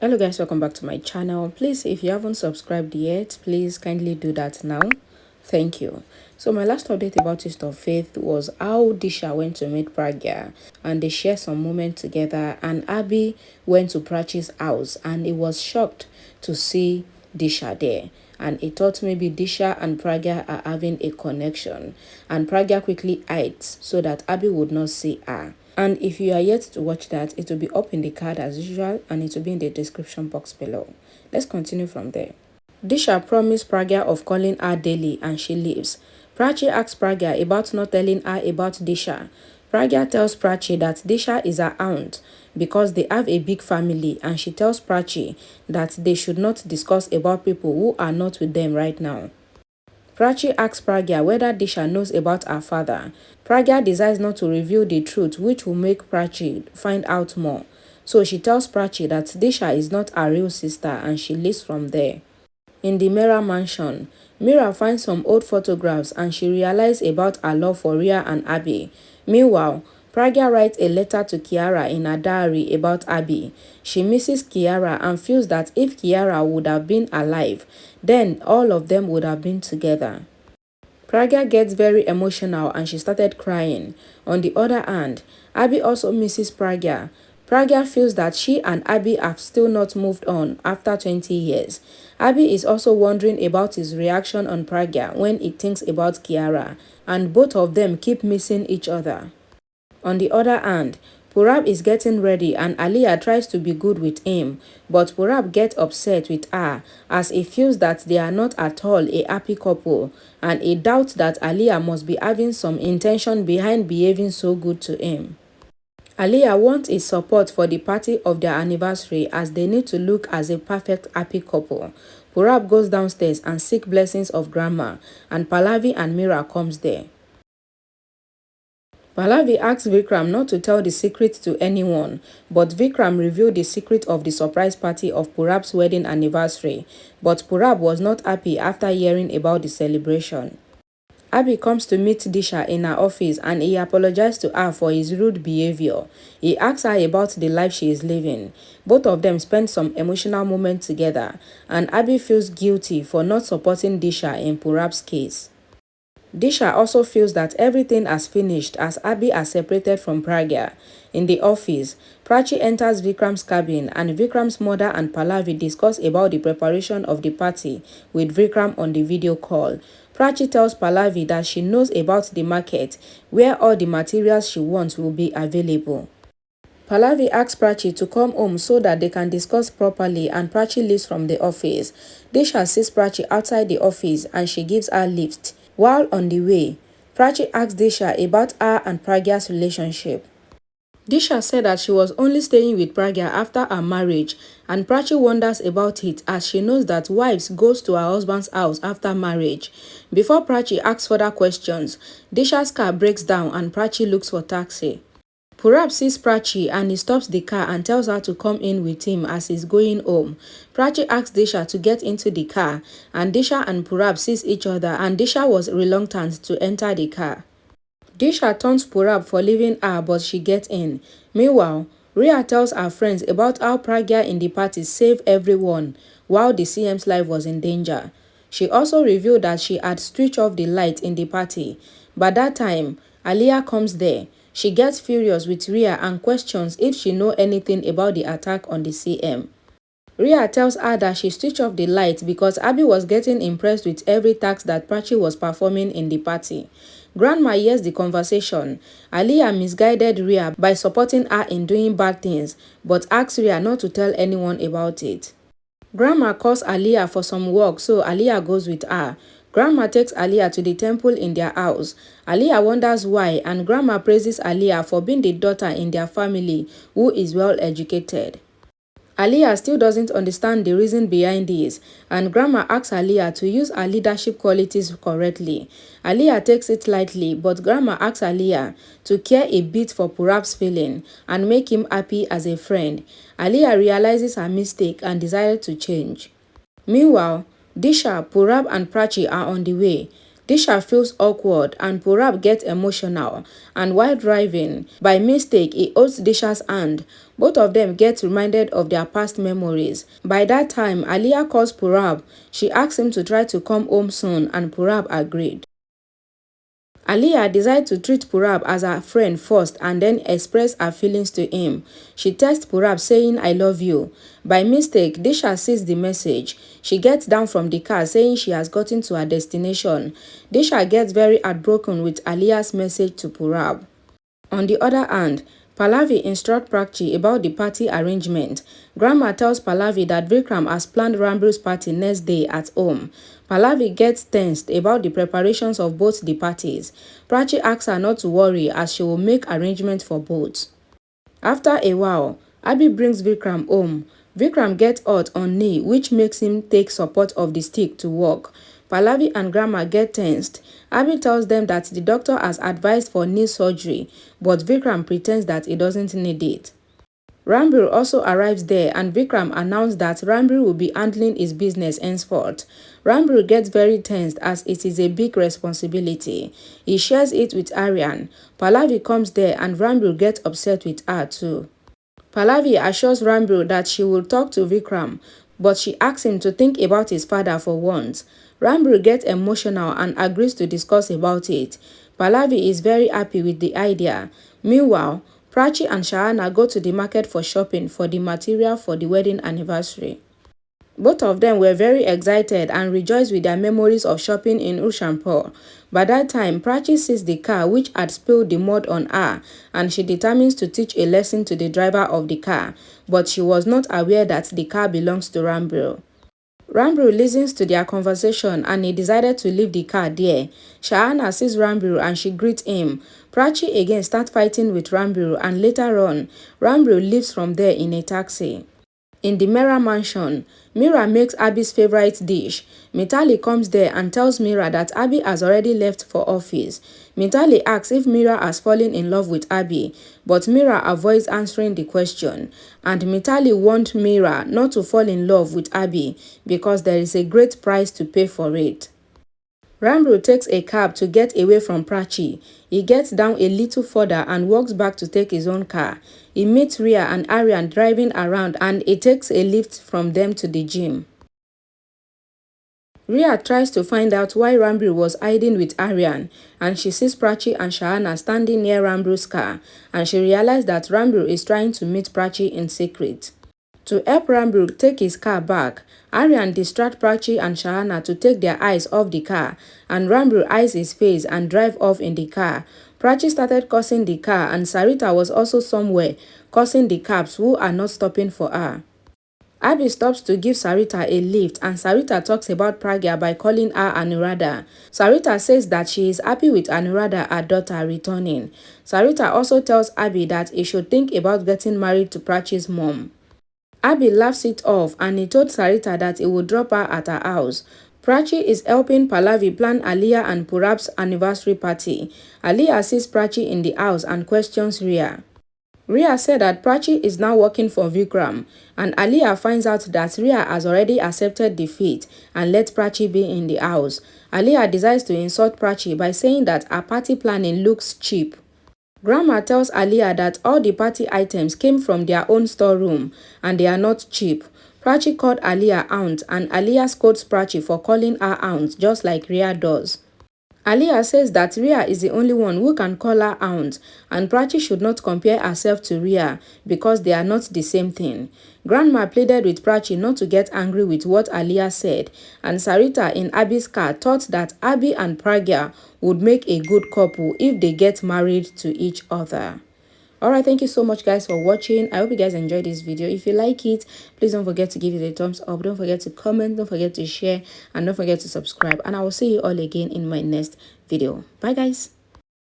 Hello guys, welcome back to my channel. Please, if you haven't subscribed yet, please kindly do that now. Thank you. So my last update about Taste of Faith was how Disha went to meet Pragya and they shared some moment together, and Abhi went to Prachi's house and he was shocked to see Disha there, and he thought maybe Disha and Pragya are having a connection, and Pragya quickly hides so that Abhi would not see her. And if you are yet to watch that, it will be up in the card as usual and it will be in the description box below. Let's continue from there. Disha promised Pragya of calling her daily and she leaves. Prachi asks Pragya about not telling her about Disha. Pragya tells Prachi that Disha is her aunt because they have a big family, and she tells Prachi that they should not discuss about people who are not with them right now. Prachi asks Pragya whether Disha knows about her father. Pragya decides not to reveal the truth, which will make Prachi find out more. So she tells Prachi that Disha is not her real sister and she leaves from there. In the Meera mansion, Meera finds some old photographs and she realizes about her love for Ria and Abhi. Meanwhile, Pragya writes a letter to Kiara in her diary about Abhi. She misses Kiara and feels that if Kiara would have been alive, then all of them would have been together. Pragya gets very emotional and she started crying. On the other hand, Abhi also misses Pragya. Pragya feels that she and Abhi have still not moved on after 20 years. Abhi is also wondering about his reaction on Pragya when he thinks about Kiara, and both of them keep missing each other. On the other hand, Purab is getting ready and Aliyah tries to be good with him, but Purab gets upset with her as he feels that they are not at all a happy couple, and he doubts that Aliyah must be having some intention behind behaving so good to him. Aliyah wants his support for the party of their anniversary as they need to look as a perfect happy couple. Purab goes downstairs and seeks blessings of Grandma, and Pallavi and Meera comes there. Pallavi asks Vikram not to tell the secret to anyone, but Vikram revealed the secret of the surprise party of Purab's wedding anniversary, but Purab was not happy after hearing about the celebration. Abhi comes to meet Disha in her office and he apologized to her for his rude behavior. He asks her about the life she is living. Both of them spend some emotional moments together, and Abhi feels guilty for not supporting Disha in Purab's case. Disha also feels that everything has finished as Abhi has separated from Pragya. In the office, Prachi enters Vikram's cabin and Vikram's mother and Pallavi discuss about the preparation of the party with Vikram on the video call. Prachi tells Pallavi that she knows about the market where all the materials she wants will be available. Pallavi asks Prachi to come home so that they can discuss properly, and Prachi leaves from the office. Disha sees Prachi outside the office and she gives her lift. While on the way, Prachi asks Disha about her and Pragya's relationship. Disha said that she was only staying with Pragya after her marriage, and Prachi wonders about it as she knows that wives goes to her husband's house after marriage. Before Prachi asks further questions, Disha's car breaks down and Prachi looks for taxi. Purab sees Prachi and he stops the car and tells her to come in with him as he's going home. Prachi asks Disha to get into the car, and Disha and Purab sees each other and Disha was reluctant to enter the car. Disha taunts Purab for leaving her, but she gets in. Meanwhile, Ria tells her friends about how Pragya in the party saved everyone while the CM's life was in danger. She also revealed that she had switched off the light in the party. By that time, Aliyah comes there. She gets furious with Ria and questions if she knows anything about the attack on the CM. Ria tells her that she switched off the light because Abhi was getting impressed with every task that Prachi was performing in the party. Grandma hears the conversation. Aliyah misguided Ria by supporting her in doing bad things, but asks Ria not to tell anyone about it. Grandma calls Aliyah for some work, so Aliyah goes with her. Grandma takes Aliyah to the temple in their house. Aliyah wonders why, and Grandma praises Aliyah for being the daughter in their family who is well educated. Aliyah still doesn't understand the reason behind this, and Grandma asks Aliyah to use her leadership qualities correctly. Aliyah takes it lightly, but Grandma asks Aliyah to care a bit for Purab's feeling and make him happy as a friend. Aliyah realizes her mistake and decided to change. Meanwhile, Disha, Purab and Prachi are on the way. Disha feels awkward and Purab gets emotional, and while driving, by mistake he holds Disha's hand. Both of them get reminded of their past memories. By that time, Aliyah calls Purab. She asks him to try to come home soon and Purab agreed. Aliyah decides to treat Purab as her friend first and then express her feelings to him. She texts Purab saying, "I love you." By mistake, Disha sees the message. She gets down from the car saying she has gotten to her destination. Disha gets very heartbroken with Aliyah's message to Purab. On the other hand, Pallavi instructs Prakchi about the party arrangement. Grandma tells Pallavi that Vikram has planned Rambru's party next day at home. Pallavi gets tensed about the preparations of both the parties. Prachi asks her not to worry as she will make arrangements for both. After a while, Abhi brings Vikram home. Vikram gets hurt on knee, which makes him take support of the stick to walk. Pallavi and Grandma get tensed. Abhi tells them that the doctor has advised for knee surgery, but Vikram pretends that he doesn't need it. Rambir also arrives there and Vikram announced that Rambir will be handling his business henceforth. Rambir gets very tensed as it is a big responsibility. He shares it with Aryan. Pallavi comes there and Rambir gets upset with her too. Pallavi assures Rambir that she will talk to Vikram, but she asks him to think about his father for once. Rambir gets emotional and agrees to discuss about it. Pallavi is very happy with the idea. Meanwhile, Prachi and Shahana go to the market for shopping for the material for the wedding anniversary. Both of them were very excited and rejoiced with their memories of shopping in Ushampur. By that time, Prachi sees the car which had spilled the mud on her and she determines to teach a lesson to the driver of the car, but she was not aware that the car belongs to Rambir. Rambir listens to their conversation and he decided to leave the car there. Shahana sees Rambir and she greets him. Prachi again starts fighting with Rambir and later on, Rambir leaves from there in a taxi. In the Meera mansion, Meera makes Abhi's favorite dish. Mitali comes there and tells Meera that Abhi has already left for office. Mitali asks if Meera has fallen in love with Abhi, but Meera avoids answering the question. And Mitali warned Meera not to fall in love with Abhi because there is a great price to pay for it. Rambir takes a cab to get away from Prachi. He gets down a little further and walks back to take his own car. He meets Ria and Aryan driving around and he takes a lift from them to the gym. Ria tries to find out why Rambir was hiding with Aryan and she sees Prachi and Shahana standing near Rambir's car and she realizes that Rambir is trying to meet Prachi in secret. To help Rambir take his car back, Aryan distracts Prachi and Shahana to take their eyes off the car and Rambir eyes his face and drive off in the car. Prachi started cursing the car and Sarita was also somewhere cursing the cabs who are not stopping for her. Abhi stops to give Sarita a lift and Sarita talks about Pragya by calling her Anuradha. Sarita says that she is happy with Anuradha, her daughter, returning. Sarita also tells Abhi that he should think about getting married to Prachi's mom. Abhi laughs it off and he told Sarita that he would drop her at her house. Prachi is helping Pallavi plan Aliyah and Purab's anniversary party. Aliyah sees Prachi in the house and questions Ria. Ria said that Prachi is now working for Vikram and Aliyah finds out that Ria has already accepted defeat and let Prachi be in the house. Aliyah decides to insult Prachi by saying that her party planning looks cheap. Grandma tells Aliyah that all the party items came from their own storeroom and they are not cheap. Prachi called Aliyah aunt and Aliyah scolds Prachi for calling her aunt just like Ria does. Aliyah says that Ria is the only one who can call her aunt and Prachi should not compare herself to Ria because they are not the same thing. Grandma pleaded with Prachi not to get angry with what Aliyah said and Sarita in Abhi's car thought that Abhi and Pragya would make a good couple if they get married to each other. Alright, thank you so much guys for watching. I hope you guys enjoyed this video. If you like it, please don't forget to give it a thumbs up. Don't forget to comment, don't forget to share, and don't forget to subscribe. And I will see you all again in my next video. Bye guys.